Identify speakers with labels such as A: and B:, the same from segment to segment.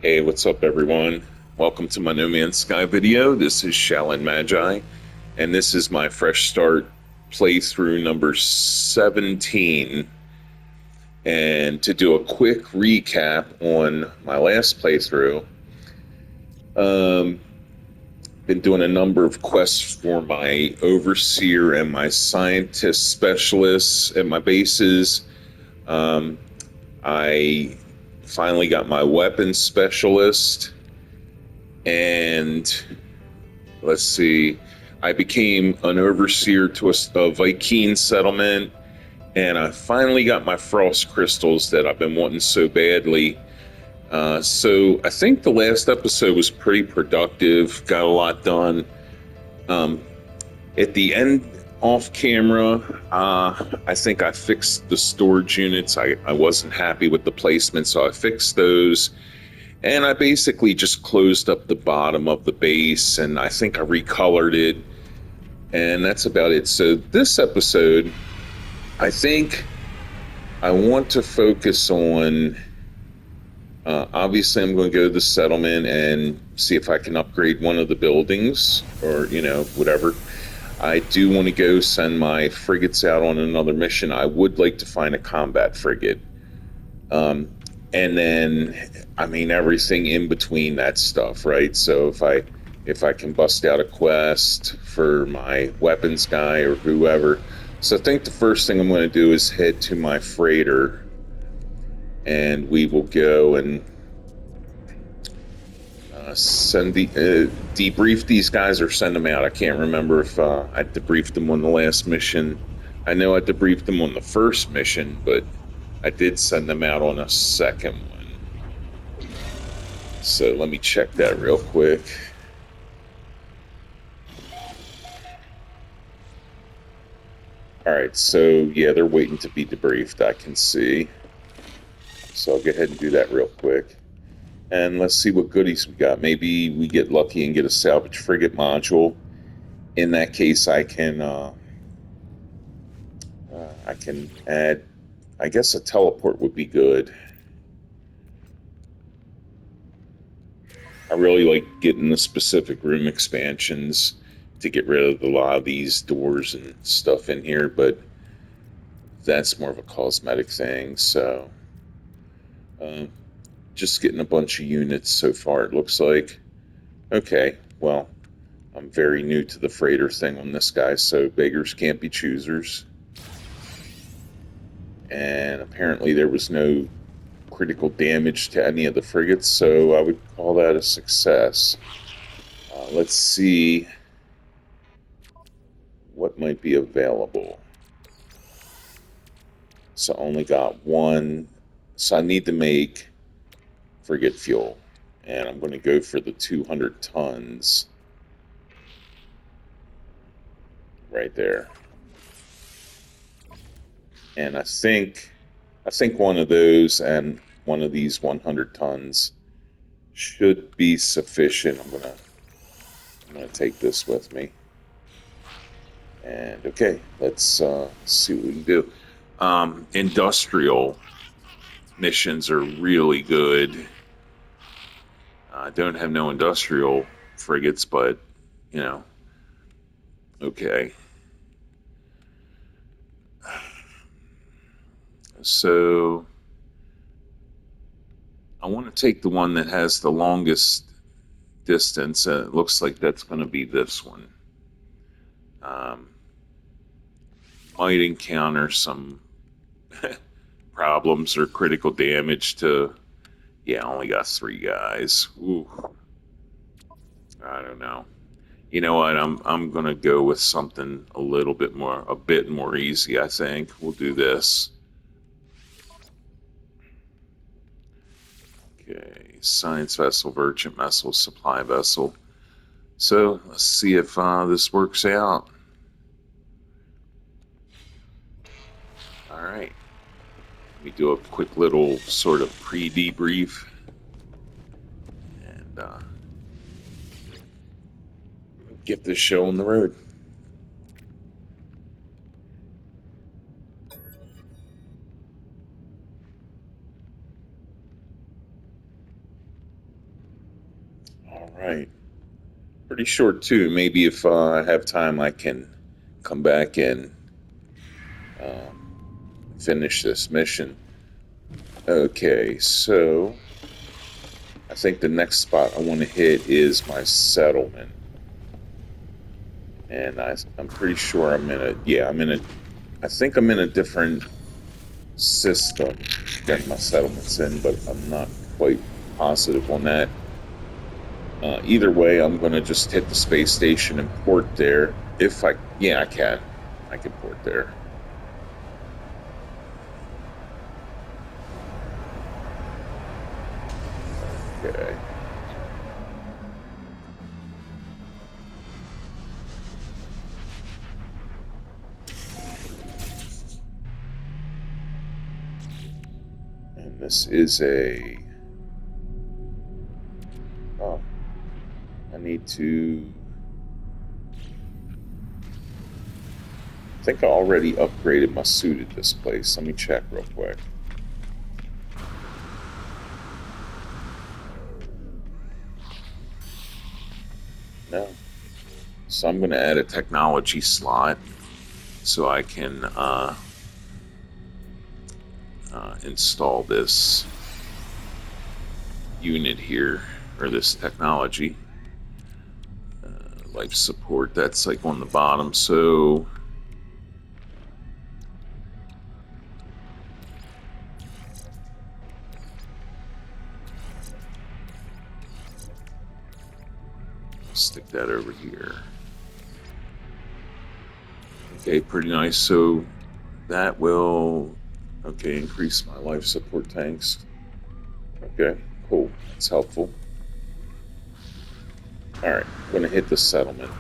A: Hey, what's up, everyone? Welcome to my No Man's Sky video. This is Shalin Magi, and this is my fresh start playthrough number 17. And to do a quick recap on my last playthrough, um, been doing a number of quests for my overseer and my scientist specialists at my bases. Um, I finally got my weapons specialist, and let's see, I became an overseer to a Vy'keen settlement, and I finally got my frost crystals that I've been wanting so badly. So I think the last episode was pretty productive, got a lot done. Um, at the end, off camera, I think I fixed the storage units. I wasn't happy with the placement, so I fixed those. And I basically just closed up the bottom of the base, and I think I recolored it, and that's about it. So this episode, I think I want to focus on, obviously I'm going to go to the settlement and see if I can upgrade one of the buildings, or whatever. I do want to go send my frigates out on another mission. I would like to find a combat frigate, and then everything in between that stuff, right? So if I can bust out a quest for my weapons guy or whoever. So I think the first thing I'm going to do is head to my freighter, and we will go and debrief these guys or send them out. I can't remember if I debriefed them on the last mission. I know I debriefed them on the first mission, but I did send them out on a second one. So let me check that real quick. All right, so yeah, they're waiting to be debriefed, I can see. So I'll go ahead and do that real quick. And let's see what goodies we got. Maybe we get lucky and get a salvage frigate module. In that case, I can add, I guess a teleport would be good. I really like getting the specific room expansions to get rid of a lot of these doors and stuff in here, but that's more of a cosmetic thing. So uh, just getting a bunch of units so far, it looks like. Okay, well, I'm very new to the freighter thing on this guy, so beggars can't be choosers. And apparently there was no critical damage to any of the frigates, so I would call that a success. Let's see what might be available. So only got one, so I need to make frigate fuel, and I'm going to go for the 200 tons right there. And I think one of those and one of these 100 tons should be sufficient. I'm gonna take this with me. And okay, let's see what we can do. Industrial missions are really good. I don't have no industrial frigates, but you know, okay. So I want to take the one that has the longest distance. It looks like that's going to be this one. Um, might encounter some problems or critical damage to. Yeah, I only got 3 guys. Ooh, I don't know. You know what? I'm gonna go with something a bit more easy. I think we'll do this. Okay, science vessel, merchant vessel, supply vessel. So let's see if this works out. All right. Let me do a quick little sort of pre-debrief, and get this show on the road. All right. Pretty short too. Maybe if I have time, I can come back and finish this mission. Okay, so I think the next spot I want to hit is my settlement. And I'm pretty sure I think I'm in a different system than my settlement's in, but I'm not quite positive on that. Either way, I'm going to just hit the space station and port there. Yeah, I can. I can port there. Okay. And this is oh, I think I already upgraded my suit at this place. Let me check real quick. No. So I'm going to add a technology slot so I can install this unit here, or this technology. Life support, that's like on the bottom. So stick that over here. Okay, pretty nice. So that will, okay, increase my life support tanks. Okay, cool. That's helpful. All right, I'm going to hit the settlement.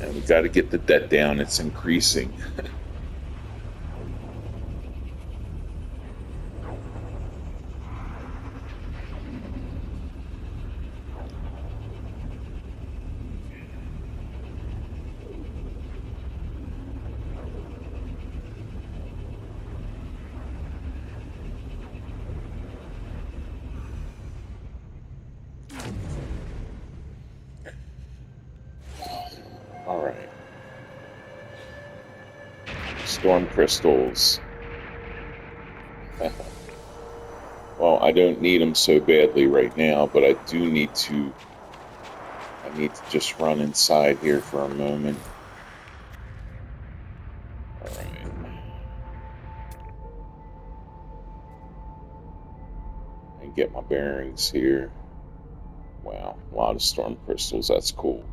A: And we got to get the debt down. It's increasing. All right. Storm crystals. Well, I don't need them so badly right now, but I need to just run inside here for a moment. All right. And get my bearings here. Wow, a lot of storm crystals. That's cool.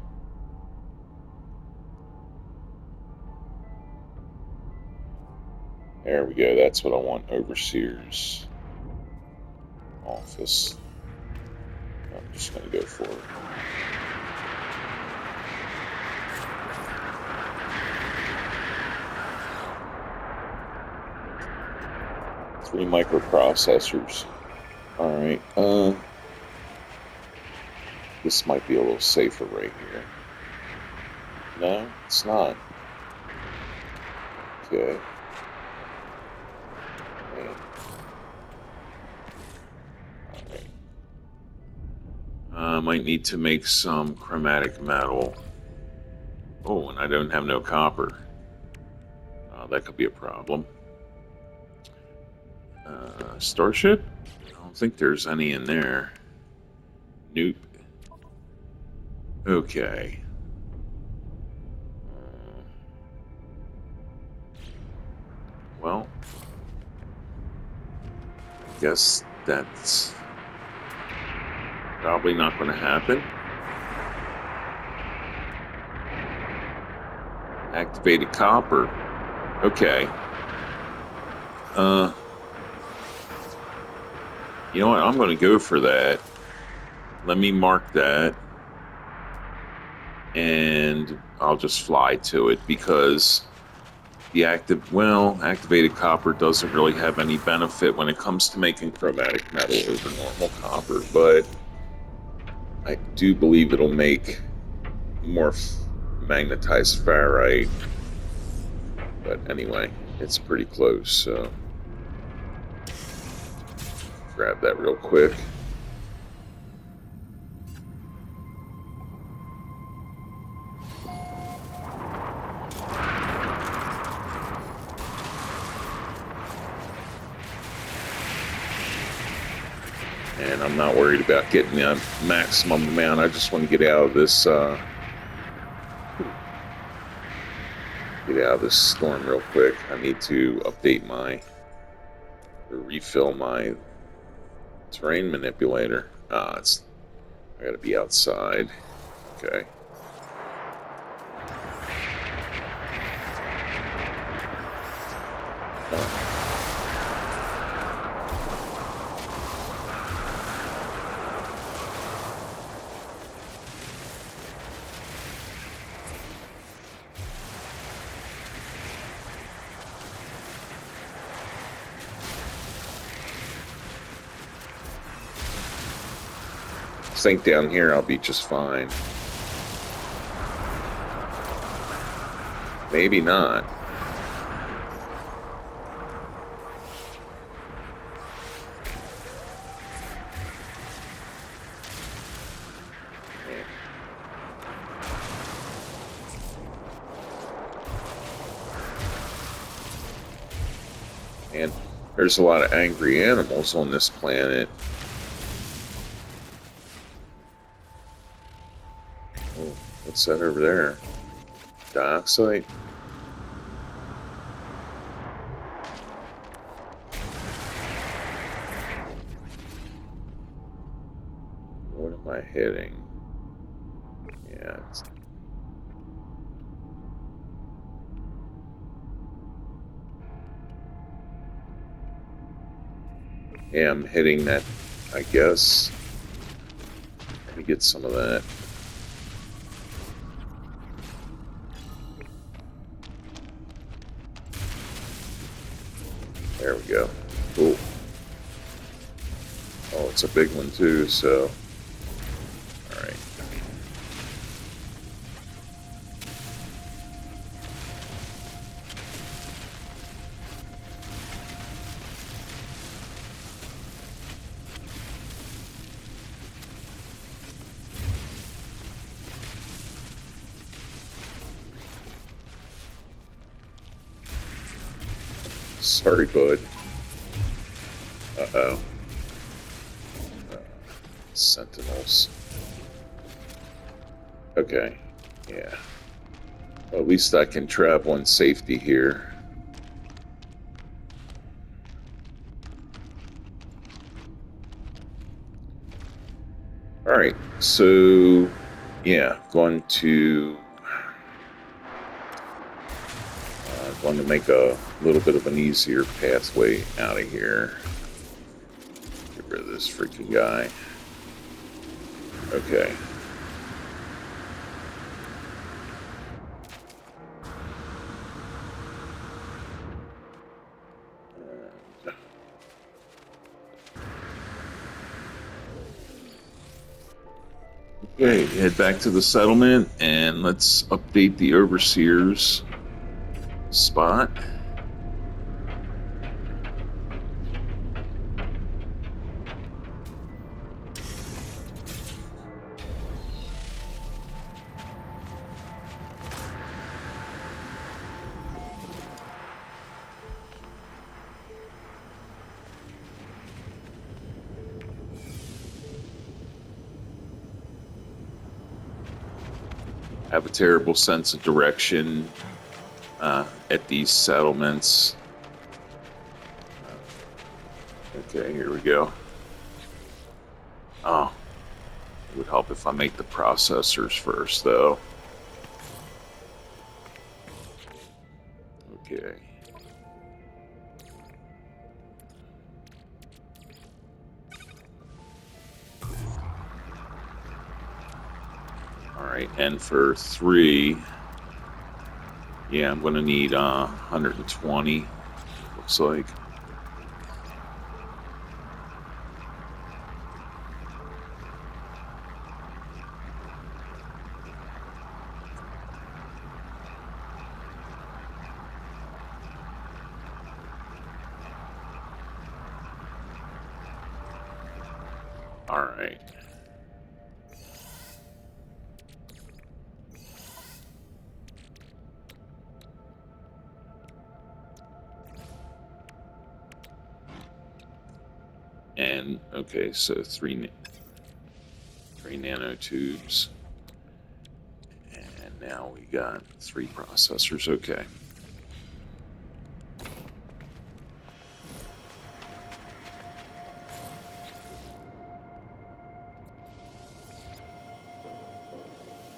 A: There we go. That's what I want. Overseer's office. I'm just going to go for it. Three microprocessors. All right. This might be a little safer right here. No, it's not. Okay. I might need to make some chromatic metal. Oh, and I don't have no copper. That could be a problem. Starship? I don't think there's any in there. Nope. Okay. Well, I guess that's probably not going to happen. Activated copper. Okay. You know what? I'm going to go for that. Let me mark that. And I'll just fly to it because the activated copper doesn't really have any benefit when it comes to making chromatic metal over normal copper, but I do believe it'll make more magnetized ferrite. But anyway, it's pretty close, so grab that real quick. And I'm not worried about getting a maximum amount. I just want to get out of this storm real quick. I need to update or refill my terrain manipulator. I gotta be outside. Okay. I think down here I'll be just fine. Maybe not. And there's a lot of angry animals on this planet. Oh, what's that over there? Dioxide? What am I hitting? Yeah, I'm hitting that, I guess. Let me get some of that. There we go. Cool. Oh, it's a big one too, so. Alright. Sorry, bud. Uh-oh. Sentinels. Okay. Yeah. Well, at least I can travel in safety here. Alright, so yeah, going to make a little bit of an easier pathway out of here. Get rid of this freaking guy. Okay. Okay, head back to the settlement and let's update the overseer's spot. Have a terrible sense of direction at these settlements. Okay, here we go. Oh, it would help if I make the processors first, though. Okay. Alright, and for 3, Yeah, I'm going to need 120, looks like. All right. And okay, so three nanotubes, and now we got 3 processors. Okay.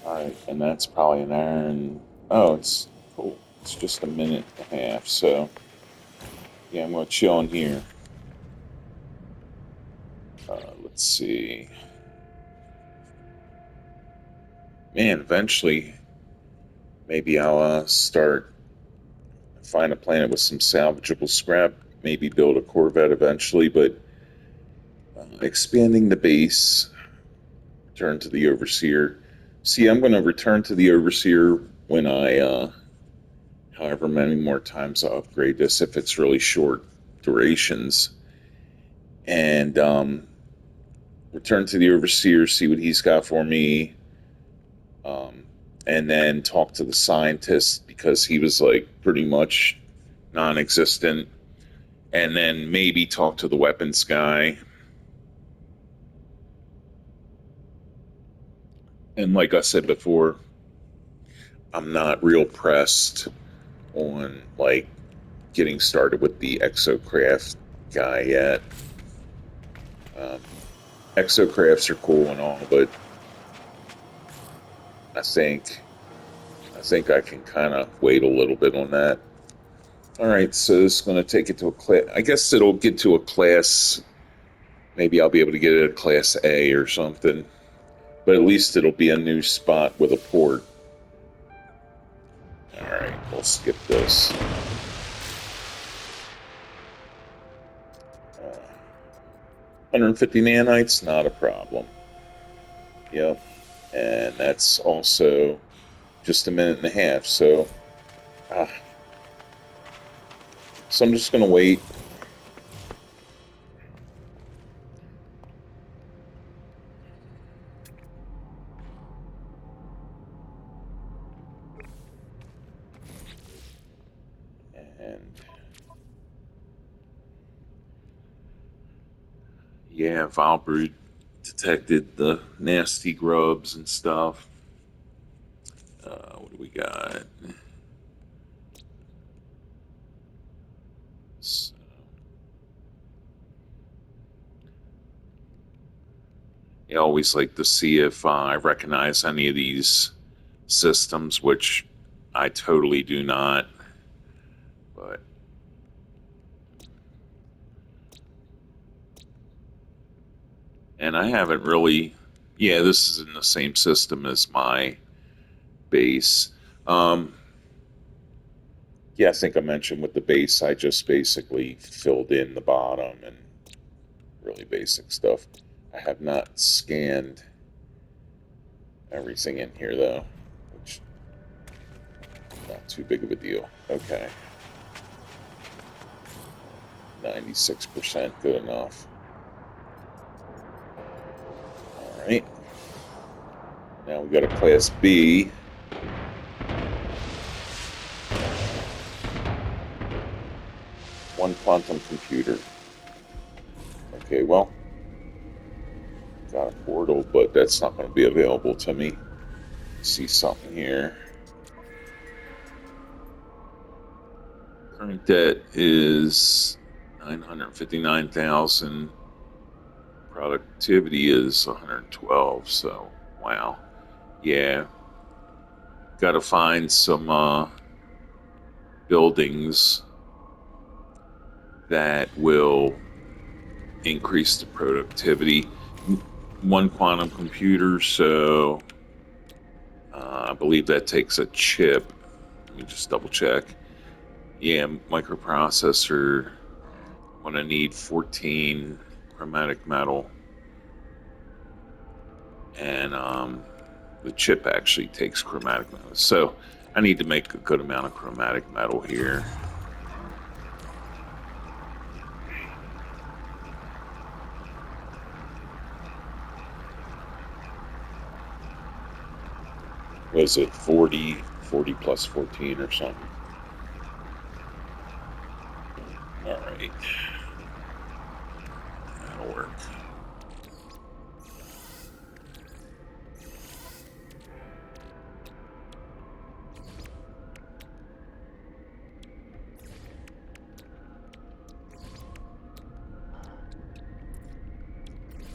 A: All right, and that's probably an hour and it's cool. It's just a minute and a half, so yeah, I'm gonna chill in here. Let's see. Man, eventually, maybe I'll find a planet with some salvageable scrap. Maybe build a Corvette eventually, but expanding the base. Return to the Overseer. See, I'm going to return to the Overseer when however many more times I upgrade this, if it's really short durations, and return to the Overseer, see what he's got for me, um, and then talk to the scientist because he was like pretty much non-existent, and then maybe talk to the weapons guy. And like I said before, I'm not real pressed on like getting started with the Exocraft guy yet. Um, Exocrafts are cool and all, but I think I can kind of wait a little bit on that. All right, so this is going to take it to a class. I guess it'll get to a class. Maybe I'll be able to get it a class A or something. But at least it'll be a new spot with a port. All right, we'll skip this. 150 nanites, not a problem. Yep. And that's also just a minute and a half. So I'm just going to wait. And yeah, Valbrute detected the nasty grubs and stuff. What do we got? So, I always like to see if I recognize any of these systems, which I totally do not. But and I haven't really. Yeah, this is in the same system as my base. Um, yeah, I think I mentioned with the base, I just basically filled in the bottom and really basic stuff. I have not scanned everything in here though, which not too big of a deal. Okay. 96%, good enough. All right. Now we got a class B. One quantum computer. Okay, well, got a portal, but that's not going to be available to me. See something here. Current debt is 959,000. Productivity is 112. So, wow. Yeah. Got to find some buildings that will increase the productivity. One quantum computer, so I believe that takes a chip. Let me just double check. Yeah, microprocessor. I'm gonna need 14 chromatic metal, and the chip actually takes chromatic metal. So I need to make a good amount of chromatic metal here. Was it 40 plus 14 or something? All right. That'll work.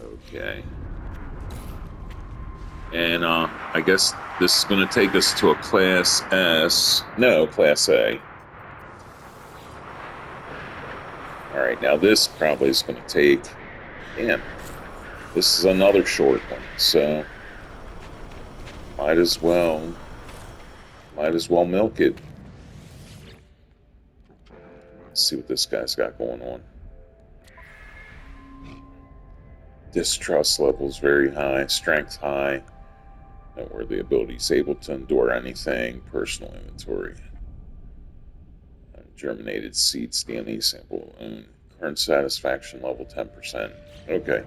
A: Okay. And I guess this is going to take us to a Class S. No, Class A. All right, now this probably is going to take... Damn. This is another short one, so... Might as well milk it. Let's see what this guy's got going on. Distrust levels very high, strength high. Noteworthy abilities able to endure anything. Personal inventory. Germinated seeds DNA sample. Current satisfaction level 10%. Okay.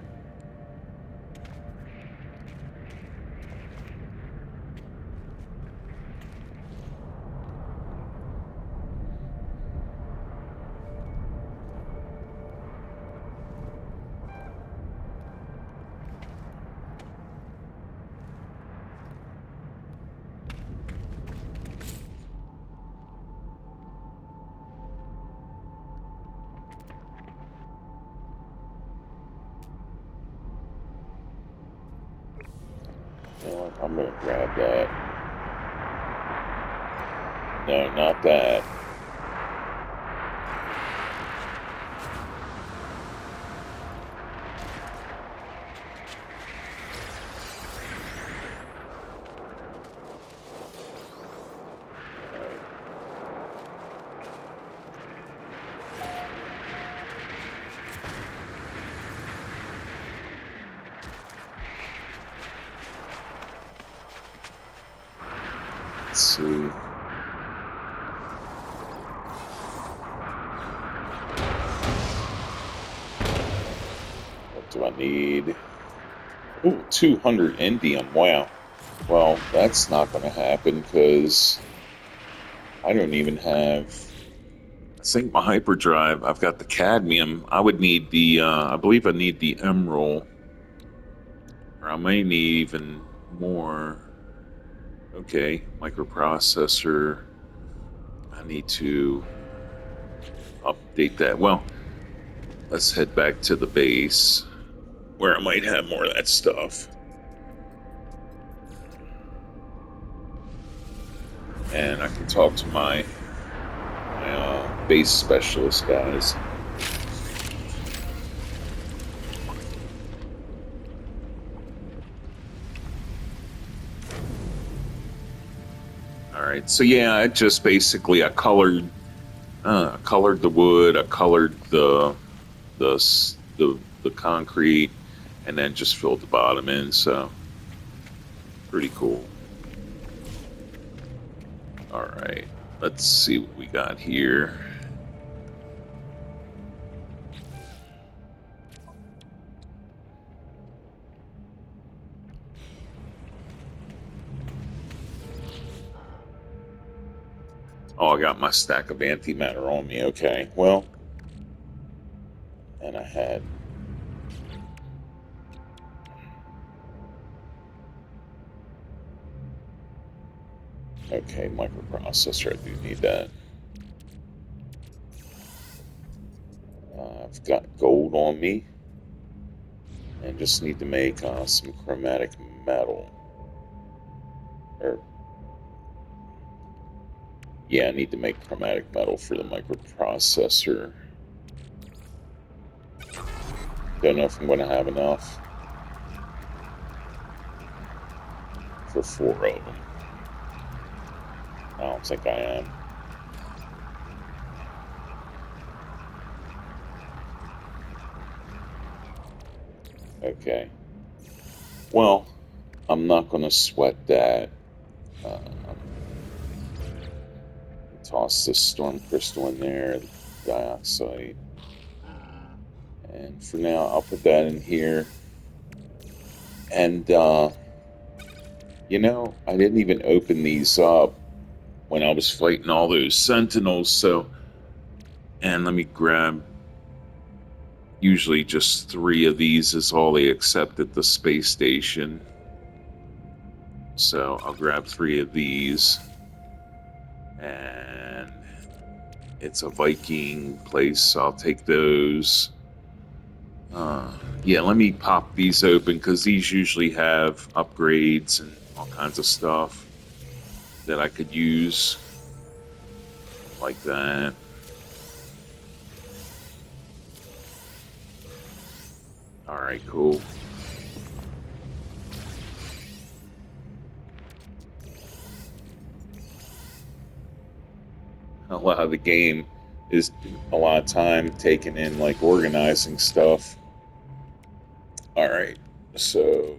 A: I'm gonna grab that. No, not that. Let's see. What do I need? Ooh, 200 indium. Wow. Well, that's not going to happen because I don't even have... I think my hyperdrive, I've got the cadmium. I would need the, I believe I need the emerald. Or I may need even more. Okay, microprocessor. I need to update that. Well, let's head back to the base where I might have more of that stuff. And I can talk to my base specialist guys. All right, so yeah, I just basically I colored the wood, I colored the concrete, and then just filled the bottom in. So pretty cool. All right, let's see what we got here. Oh, I got my stack of antimatter on me. Okay, well, and I had... Okay, microprocessor, I do need that. I've got gold on me. And just need to make some chromatic metal. Yeah, I need to make chromatic metal for the microprocessor. Don't know if I'm going to have enough for 4 of them. I don't think I am. Okay. Well, I'm not going to sweat that. Toss this storm crystal in there, dioxide. And for now, I'll put that in here. And, you know, I didn't even open these up when I was fighting all those sentinels, so... And let me grab... Usually just 3 of these is all they accept at the space station. So I'll grab 3 of these. And it's a Viking place, so I'll take those. Yeah, let me pop these open because these usually have upgrades and all kinds of stuff that I could use. Like that. Alright, cool. A lot of the game is a lot of time taken in like organizing stuff. Alright, so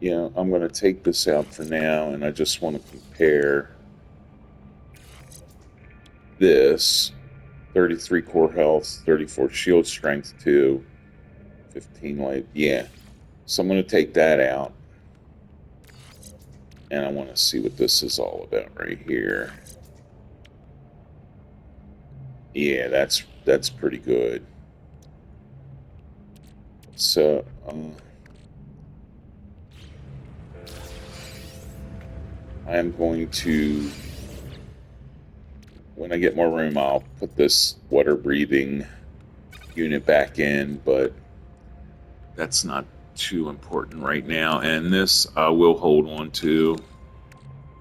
A: yeah, I'm going to take this out for now, and I just want to compare this 33 core health, 34 shield strength 2, 15 life. Yeah, so I'm going to take that out, and I want to see what this is all about right here. Yeah, that's pretty good. So I'm going to, when I get more room, I'll put this water breathing unit back in, but that's not too important right now. And this I will hold on to.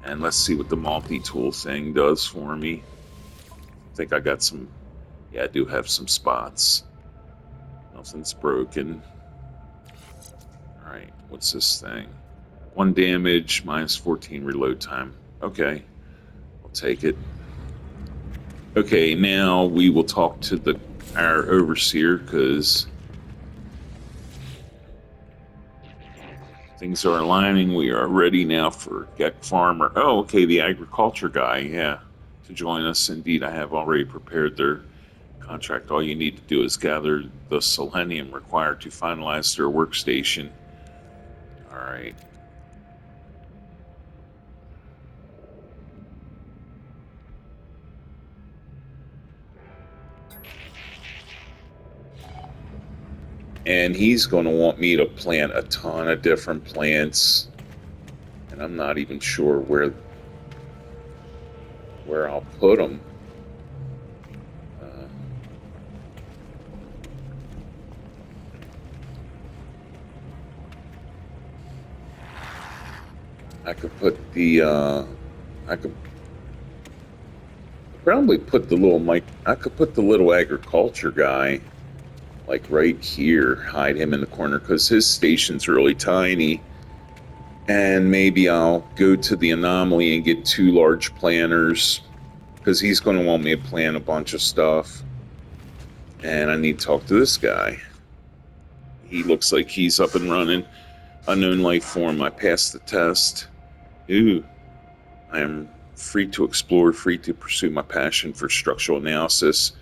A: And let's see what the multi-tool thing does for me. I think I got some, yeah, I do have some spots. Nothing's broken. Alright, what's this thing? 1 damage, minus 14 reload time. Okay, I'll take it. Okay, now we will talk to our overseer, because things are aligning. We are ready now for Gek Farmer. Oh, okay, the agriculture guy, yeah, to join us. Indeed, I have already prepared their contract. All you need to do is gather the selenium required to finalize their workstation. All right. And he's going to want me to plant a ton of different plants, and I'm not even sure where I'll put them. I could put I could probably put the little I could put the little agriculture guy like right here, hide him in the corner, because his station's really tiny. And maybe I'll go to the anomaly and get 2 large planters, because he's going to want me to plant a bunch of stuff. And I need to talk to this guy. He looks like he's up and running. Unknown life form. I passed the test. Ooh. I am free to explore, free to pursue my passion for structural analysis.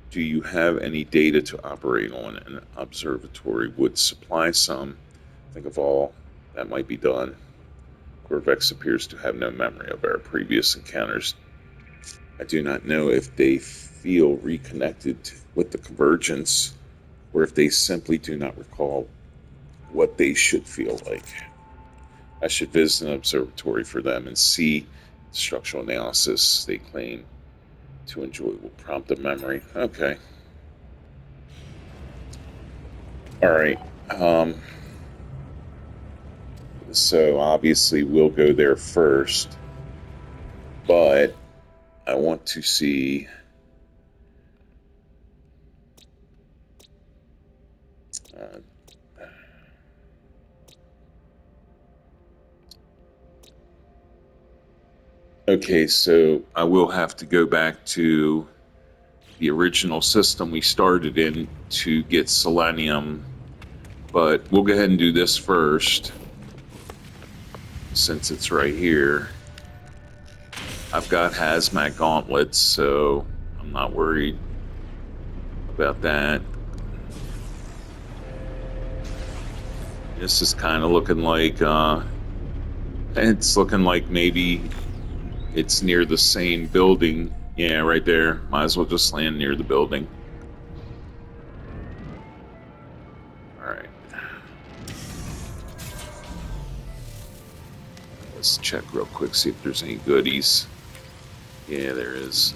A: Do you have any data to operate on? An observatory would supply some. Think of all that might be done. Corvex appears to have no memory of our previous encounters. I do not know if they feel reconnected with the convergence, or if they simply do not recall what they should feel like. I should visit an observatory for them and see the structural analysis they claim to enjoy will prompt a memory. Okay. Alright. So obviously we'll go there first, but I want to see Okay, so I will have to go back to the original system we started in to get selenium, but we'll go ahead and do this first since it's right here. I've got hazmat gauntlets, so I'm not worried about that. This is kind of looking like, it's looking like maybe it's near the same building. Yeah, right there. Might as well just land near the building. All right. Let's check real quick, see if there's any goodies. Yeah, there is.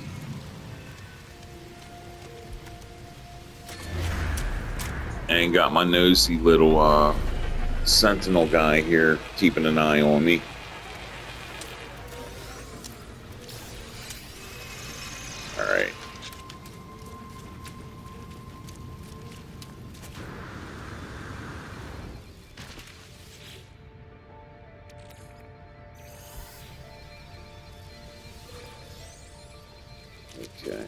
A: And got my nosy little sentinel guy here keeping an eye on me. All right. Okay.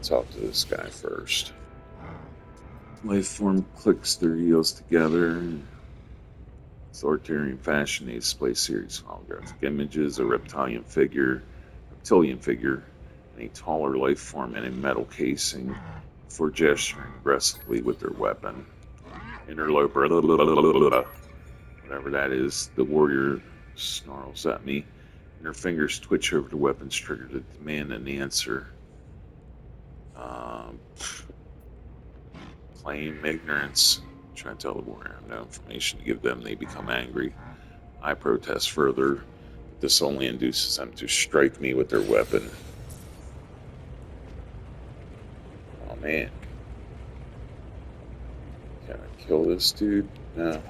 A: Talk to this guy first. Life form clicks their heels together. Authoritarian fashion, they display series of holographic images, a reptilian figure, and a taller life form in a metal casing before gesturing aggressively with their weapon. Interloper, whatever that is, the warrior snarls at me, and her fingers twitch over the weapon's trigger to demand an answer. Claim ignorance. Try to tell the warrior no information to give them. They become angry. I protest further. This only induces them to strike me with their weapon. Oh man. Can I kill this dude? No.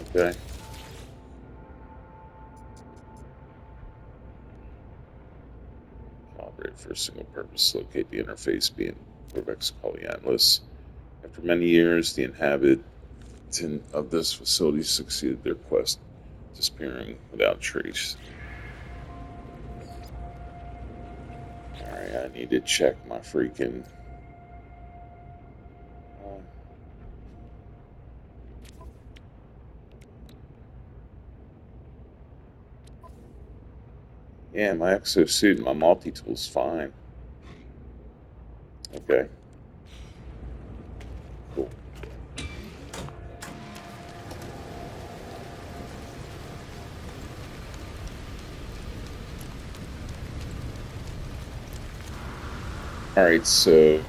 A: Okay. Calibrate for a single purpose. Locate the interface being Corvex Polyatlas. After many years, the inhabitant of this facility succeeded their quest, disappearing without trace. Alright, I need to check my freaking... yeah, my exosuit and my multi-tool's fine. Okay. Cool. Alright, so...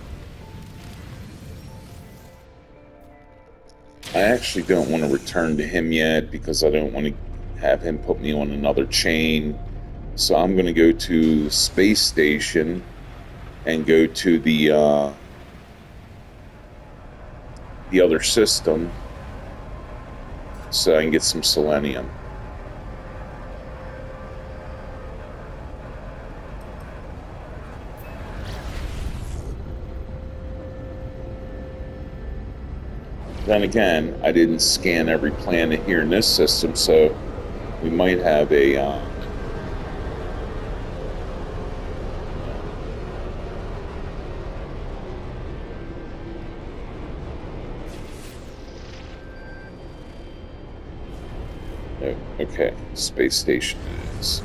A: I actually don't want to return to him yet because I don't want to have him put me on another chain. So I'm going to go to space station and go to the other system so I can get some selenium. Then again, I didn't scan every planet here in this system, so we might have a okay, space station it is.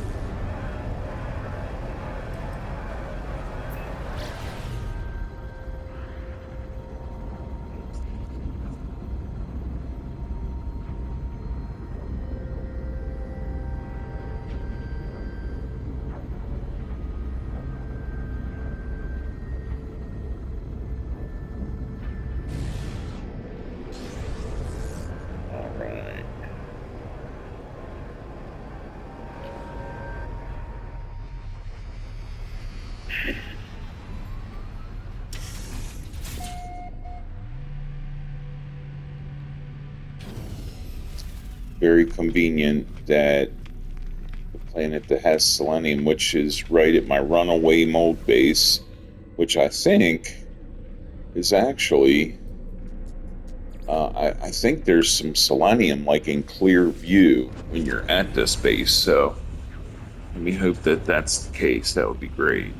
A: Very convenient that the planet that has selenium, which is right at my runaway mold base, which I think is actually, I think there's some selenium like in clear view when you're at this base. So let me hope that that's the case. That would be great.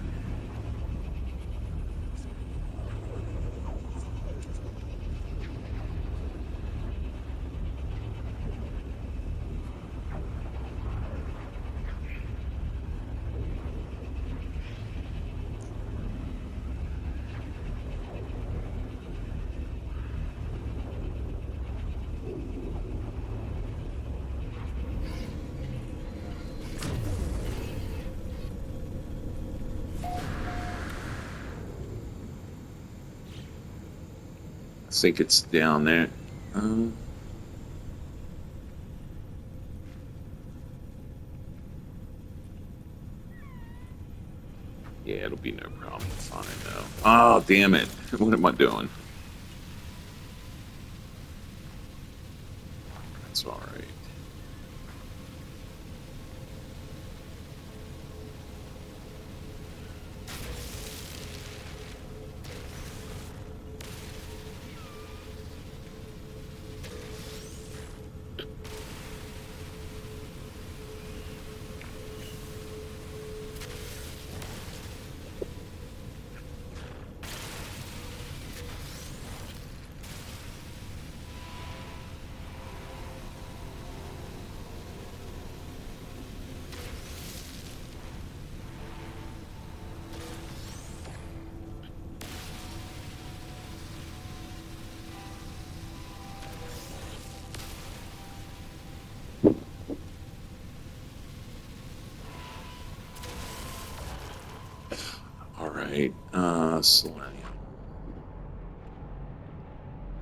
A: I think it's down there. Yeah, it'll be no problem to find though. Oh, damn it. What am I doing? That's all right. All right. Selenium.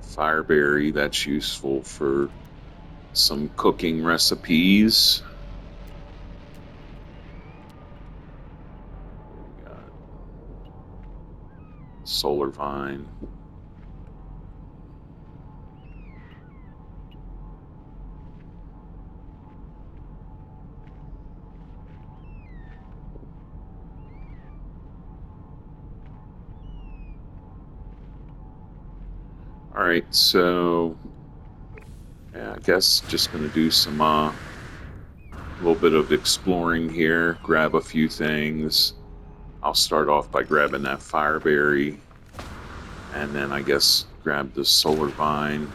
A: Fireberry, that's useful for some cooking recipes. We got solar vine. All right, so yeah, I guess just gonna do some little bit of exploring here, grab a few things. I'll start off by grabbing that fireberry, and then I guess grab the solar vine.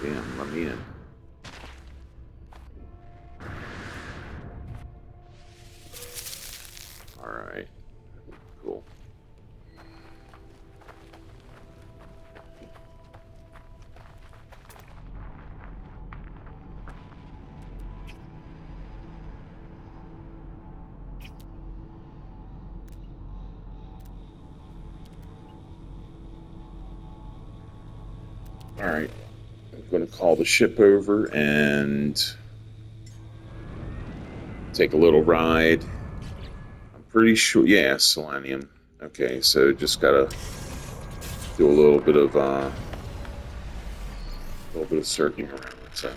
A: Damn, let me in. All right, cool. All right, I'm going to call the ship over and take a little ride. I'm pretty sure, yeah, selenium. Okay, so just gotta do a little bit of searching around. So,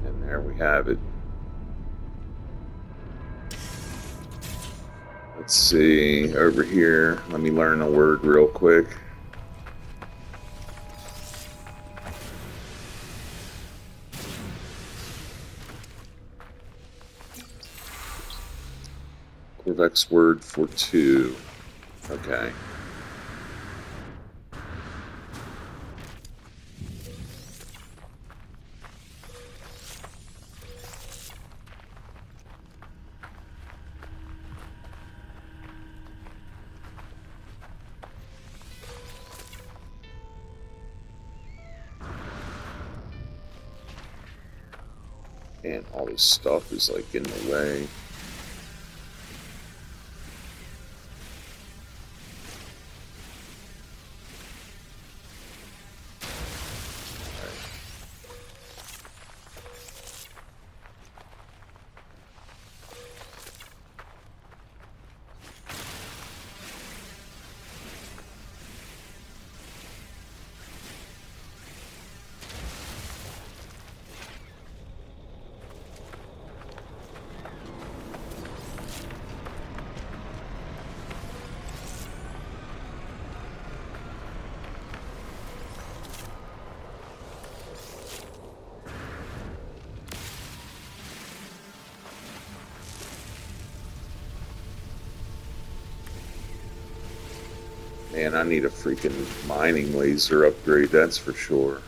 A: and there we have it. Let's see over here. Let me learn a word real quick. Corvex word for two. Okay. And all this stuff is like in the way. Man, I need a freaking mining laser upgrade, that's for sure.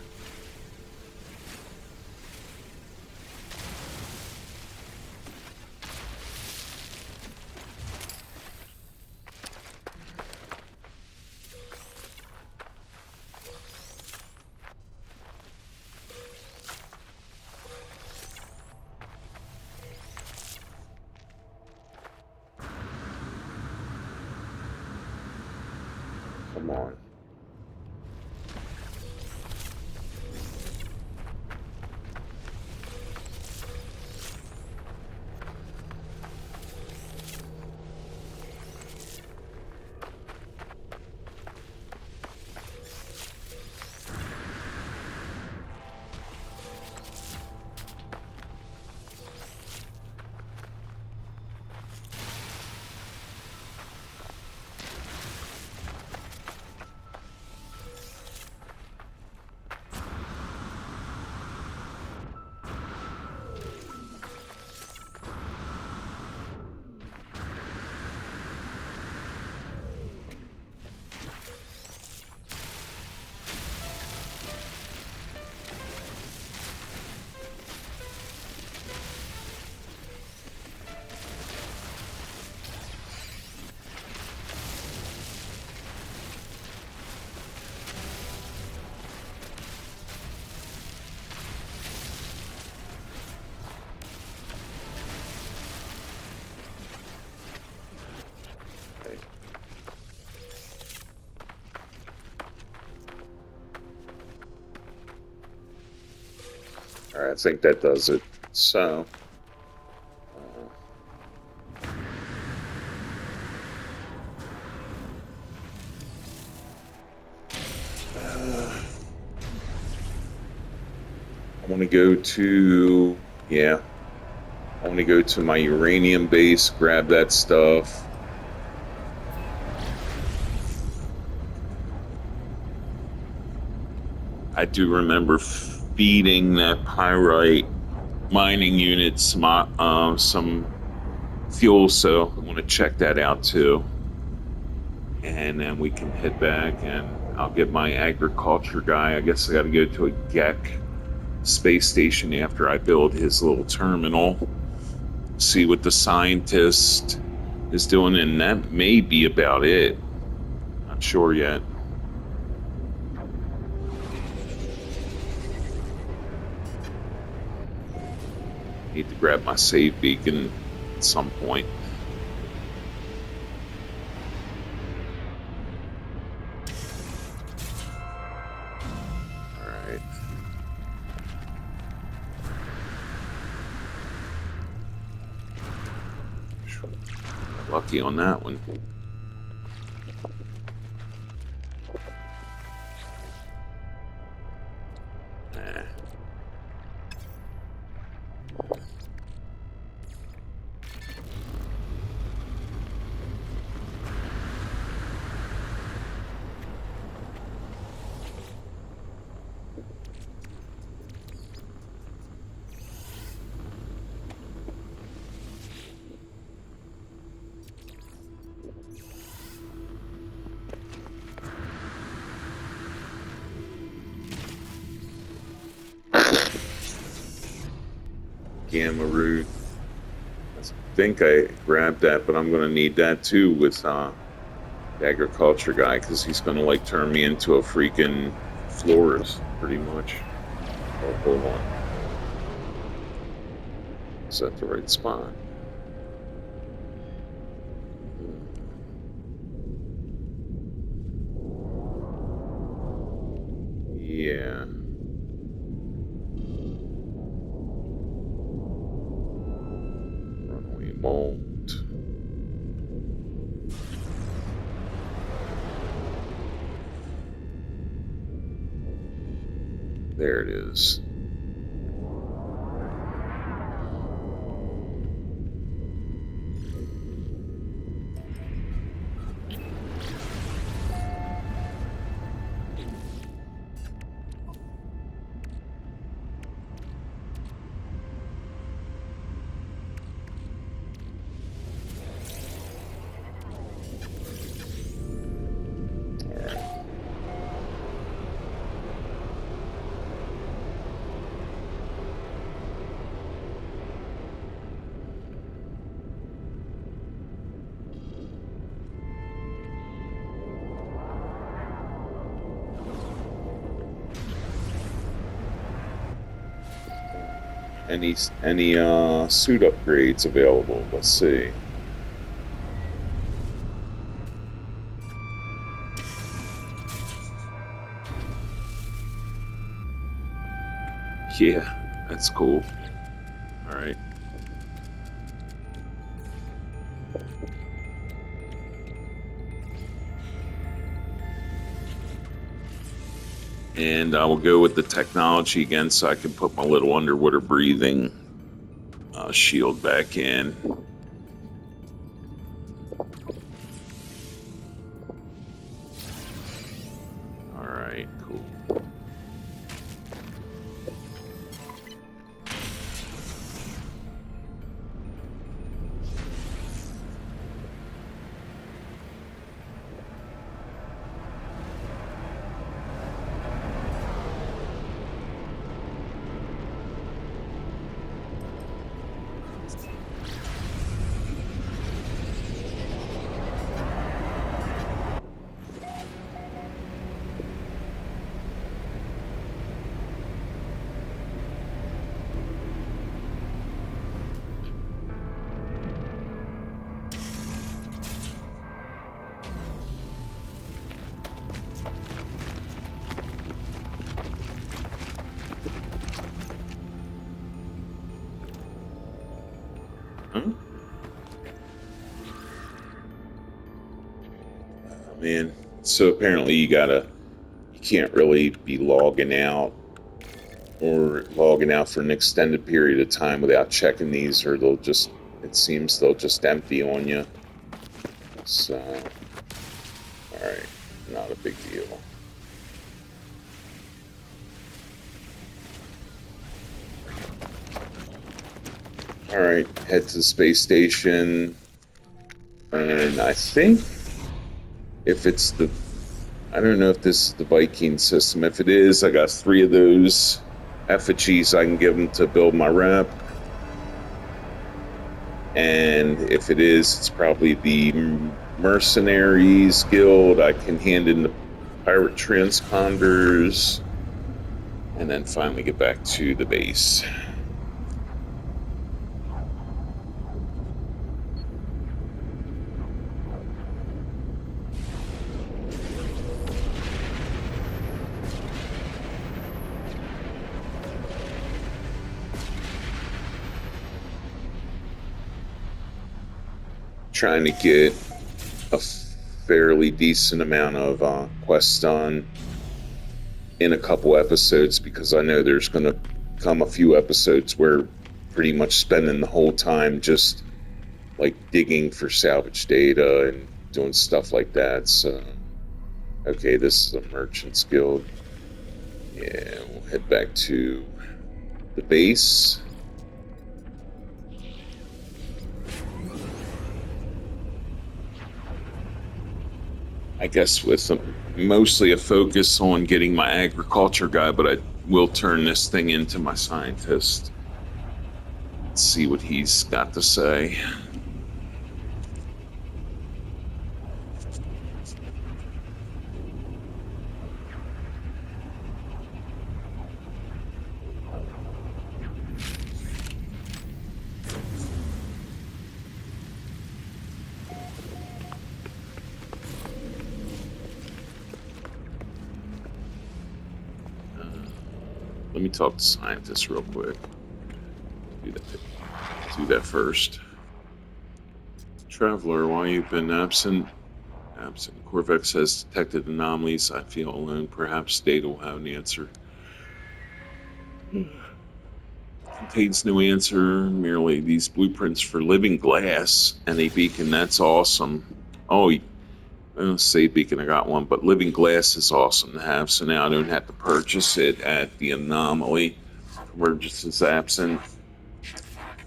A: Come on. All right, I think that does it. So, I want to go to, yeah, I want to go to my uranium base, grab that stuff. I do remember feeding that pyrite mining unit some fuel, so I want to check that out too. And then we can head back and I'll get my agriculture guy. I guess I got to go to a Gek space station after I build his little terminal, see what the scientist is doing, and that may be about it. Not sure yet. Need to grab my save beacon at some point. All right. Lucky on that one. Nah. Gamma root. I think I grabbed that, but I'm going to need that too with the agriculture guy, because he's going to like turn me into a freaking florist pretty much. Oh, hold on. Is that the right spot? Yeah. Runway mold. There it is. Any suit upgrades available? Let's see. Yeah, that's cool. All right. And I will go with the technology again so I can put my little underwater breathing shield back in. All right, cool. Huh? Oh, man. So apparently you can't really be logging out or logging out for an extended period of time without checking these, or it seems they'll just empty on you. So, alright, not a big deal. Alright, head to the space station. And I think if it's I don't know if this is the Viking system. If it is, I got 3 of those effigies I can give them to build my rep. And if it is, it's probably the Mercenaries Guild. I can hand in the pirate transponders and then finally get back to the base. Trying to get a fairly decent amount of quests done in a couple episodes, because I know there's going to come a few episodes where pretty much spending the whole time just like digging for salvage data and doing stuff like that. So, okay, this is a Merchant's Guild. Yeah, we'll head back to the base. I guess with mostly a focus on getting my agriculture guy, but I will turn this thing into my scientist. Let's see what he's got to say. let me talk to scientists real quick. Do that first. Traveler, while you've been absent, Corvex has detected anomalies. I feel alone. Perhaps Data will have an answer. Contains no answer, merely these blueprints for living glass and a beacon. That's awesome. Oh, I don't say beacon, I got one, but living glass is awesome to have, so now I don't have to purchase it at the anomaly. Convergence is absent.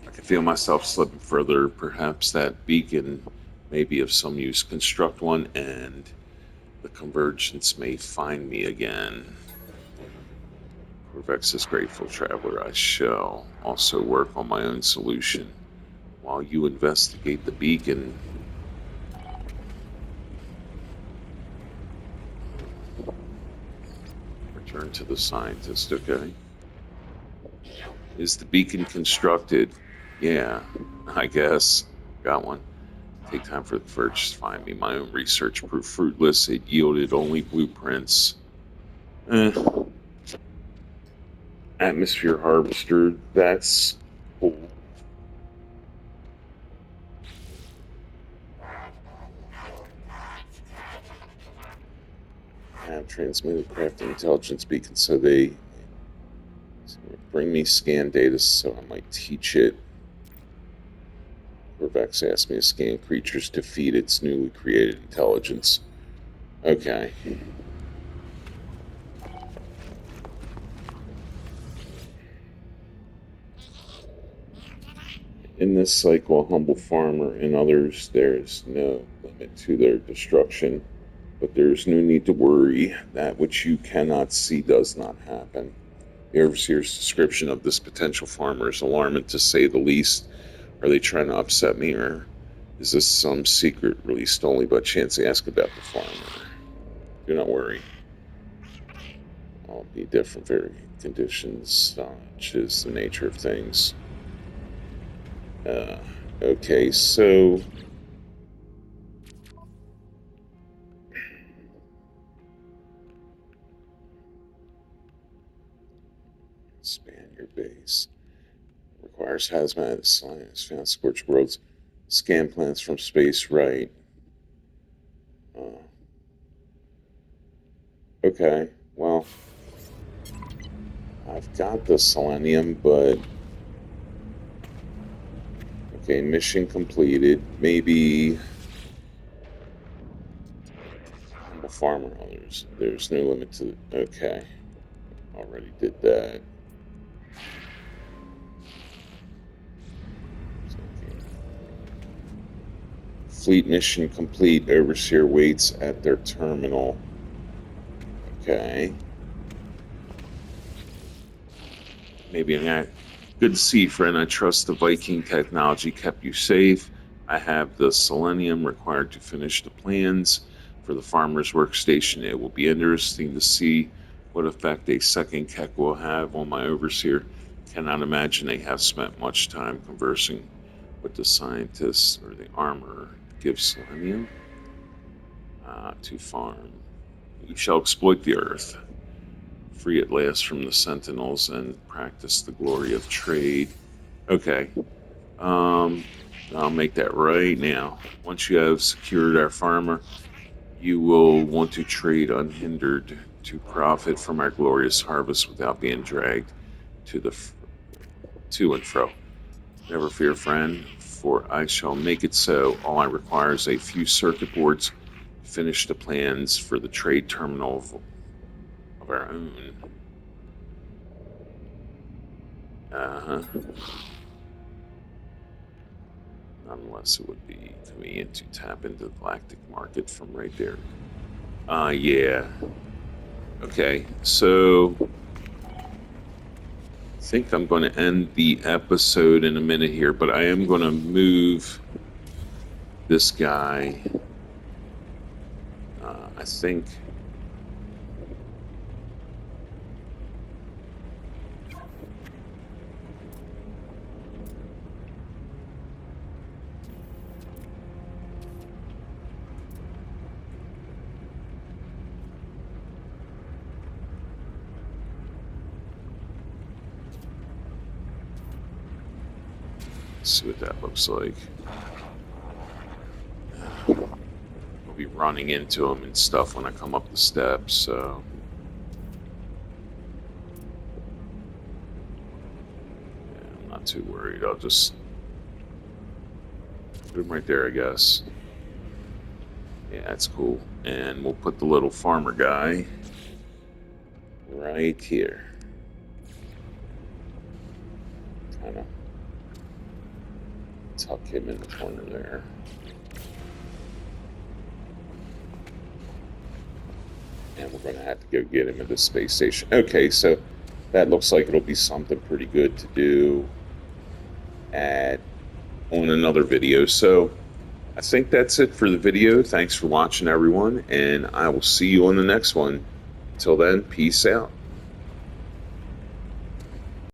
A: I can feel myself slipping further. Perhaps that beacon may be of some use. Construct one, and the convergence may find me again. Corvex is grateful, Traveler. I shall also work on my own solution while you investigate the beacon. Return to the scientist, okay? Is the beacon constructed? Yeah, I guess. Got one. Take time for the convergence to find me. My own research proved fruitless. It yielded only blueprints. Atmosphere harvester, that's cool. Have transmitted craft intelligence beacon, so they bring me scan data so I might teach it. Corvex asked me to scan creatures to feed its newly created intelligence. Okay. In this cycle, a humble farmer and others, there is no limit to their destruction, but there is no need to worry. That which you cannot see does not happen. The Overseer's description of this potential farmer is alarming, to say the least. Are they trying to upset me, or is this some secret released only by chance? Ask about the farmer. Do not worry. All be different very conditions, which is the nature of things. Okay, so expand your base. Requires hazmat science, found scorched worlds, scan plans from space, right? Okay, well, I've got the selenium, but okay, mission completed. Maybe humble farmer others. There's no limit to. Okay, already did that. Fleet mission complete. Overseer waits at their terminal. Okay. Maybe not. Good to see you, friend. I trust the Viking technology kept you safe. I have the selenium required to finish the plans for the farmer's workstation. It will be interesting to see what effect a second Keck will have on my overseer. Cannot imagine they have spent much time conversing with the scientists or the armorer. Give selenium to farm. You shall exploit the earth, free at last from the sentinels, and practice the glory of trade. Okay. I'll make that right now. Once you have secured our farmer, you will want to trade unhindered to profit from our glorious harvest without being dragged to and fro. Never fear, friend, for I shall make it so. All I require is a few circuit boards to finish the plans for the trade terminal of our own. Unless it would be convenient to tap into the galactic market from right there. Yeah. Okay, so I think I'm going to end the episode in a minute here, but I am going to move this guy. I think. Let's see what that looks like. I'll be running into them and stuff when I come up the steps, so... yeah, I'm not too worried. I'll just put him right there, I guess. Yeah, that's cool. And we'll put the little farmer guy right here. Kind of tuck him in the corner there. And we're going to have to go get him at the space station. Okay, so that looks like it'll be something pretty good to do on another video. So I think that's it for the video. Thanks for watching, everyone, and I will see you on the next one. Till then, peace out.